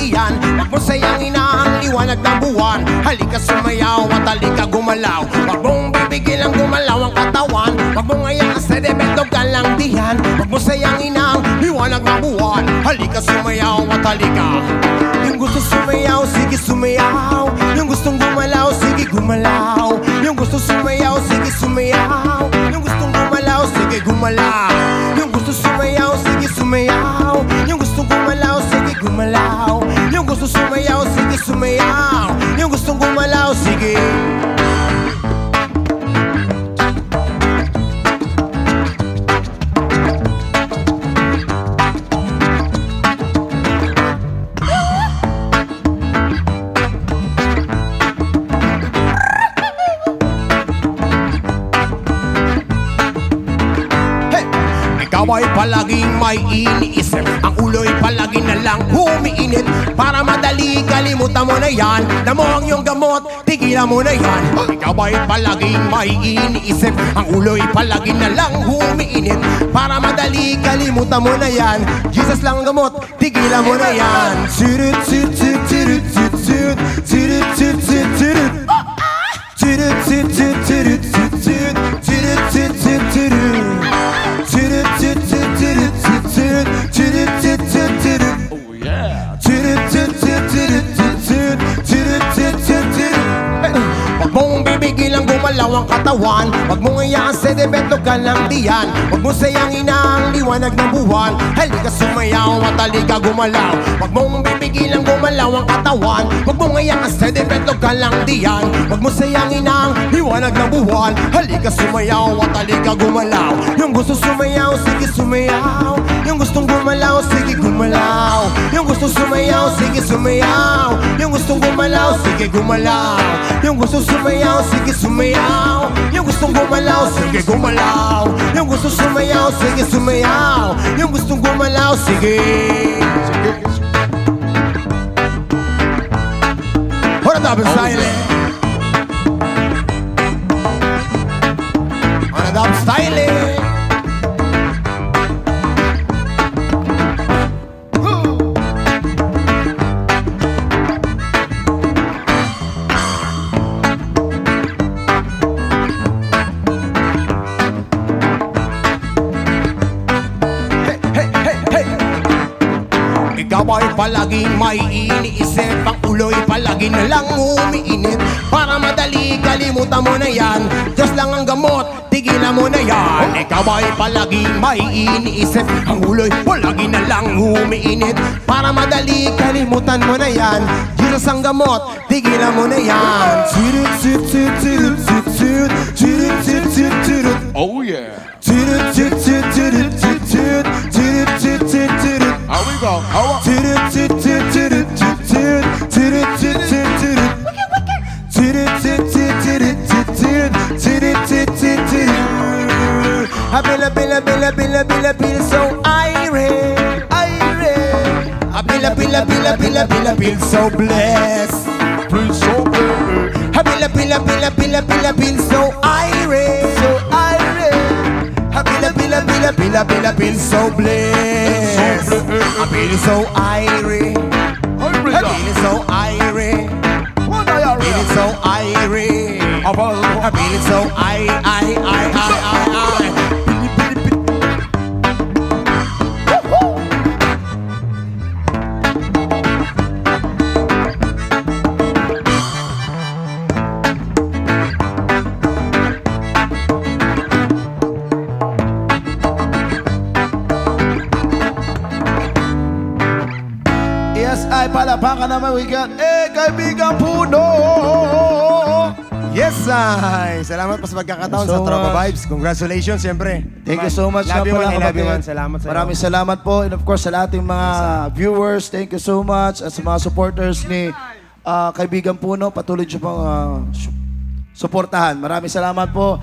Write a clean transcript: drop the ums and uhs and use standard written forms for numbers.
diyan. Huwag mo sayangin ang liwanag ng buwan. Halika sumayaw at halika gumalaw. Huwag mong bibigil ang gumalaw ang katawan. Huwag mong ngayang sa debetog ka lang diyan. Huwag mo sayangin ang liwanag ng buwan. Halika sumayaw at halika. Yung gusto sumayaw, sige sumayaw. Yung gustong gumalaw, sige gumalaw. Yung gusto sumayaw, sige sumayaw. Yung gustong gumalaw, sige gumalaw. Yung gusto sumayaw, sige sumayaw. Yung gustong gumalaw, sige gumalaw. Yung gusto sumayaw, sige sumayaw. Yung gustong gumalaw, sige. Ikaw ay palaging may iniisip. Ang ulo'y palagi na lang humiinit. Para madali kalimutan mo na yan. Damo ang iyong gamot, tigilan mo na yan. Ikaw ay palaging may iniisip. Ang ulo'y palagi na lang humiinit. Para madali kalimutan mo na yan. Jesus lang ang gamot, tigilan mo na yan. Churut chut chut churut chut chut. Churut chut chut churut. Churut chut chut churut chut chut. Churut chut chut churut. Churut chut chut churut chut chut. Churut chut chut churut. Oh yeah. Churut chut chut churut chut chut. Churut chut chut churut. Huwag mong bibigil ang gumalaw ang katawan. Huwag mong ngayaan sa debetog ka lang diyan. Huwag mong sayangin ang liwanag ng buwan. Halika sumayaw at halika gumalaw. Huwag mong bibigil ang gumalaw ang katawan. Huwag mong ngayaan sa debetog ka lang diyan. Huwag mong sayangin ang liwanag ng buwan. Halika sumayaw at halika gumalaw. Yung gusto sumayaw, sige sumayaw. Yung gustong gumalaw, sige gumalaw. Yung gusto sumayaw, sige sumayaw. Yung gustong gumalaw, sige gumalaw. Yung gusto sumayaw, sige sumayaw. Yung gustong gumalaw, sige gumalaw. Yung gusto sumayaw, sige sumayaw. Yung gustong gumalaw, sige. Hold up and silent. Hold up styling. Ikaw ay palaging may iniisip. Ang ulo'y palagi na lang umiinit. Para madali kalimutan mo na yan. Diyos lang ang gamot, tigilan mo na yan. Ikaw ay palaging may iniisip. Ang ulo'y palagi na lang umiinit. Para madali kalimutan mo na yan. Diyos ang gamot, tigilan mo na yan. Churut chut chut churut chut chut. Churut chut chut churut. Oh yeah. Churut chut chut churut chut chut. Churut chut chut churut. How we go? How Churut chut chut churut chut chut. Churut chut chut churut. Churut chut chut churut chut chut. Churut chut chut churut. I feel so irate, irate. I feel so blessed. Please so good. I feel so irate, so irate. I feel so blessed. I feel so irate. I feel so irate. I feel so irate. I feel so I. Yes, ay palapakan naman. We got Kaibigan Puno. Yes, ay. Salamat pa sa pagkakataon sa So Tropa much. Vibes. Congratulations, siyempre. Thank you so much. Love you, man. nga pala, I love you, man. kapatid. Salamat sa Maraming salamat po. And of course, sa lahat ng mga viewers, thank you so much. At sa mga supporters ni Kaibigan Puno, patuloy niyo pong suportahan. Maraming salamat po.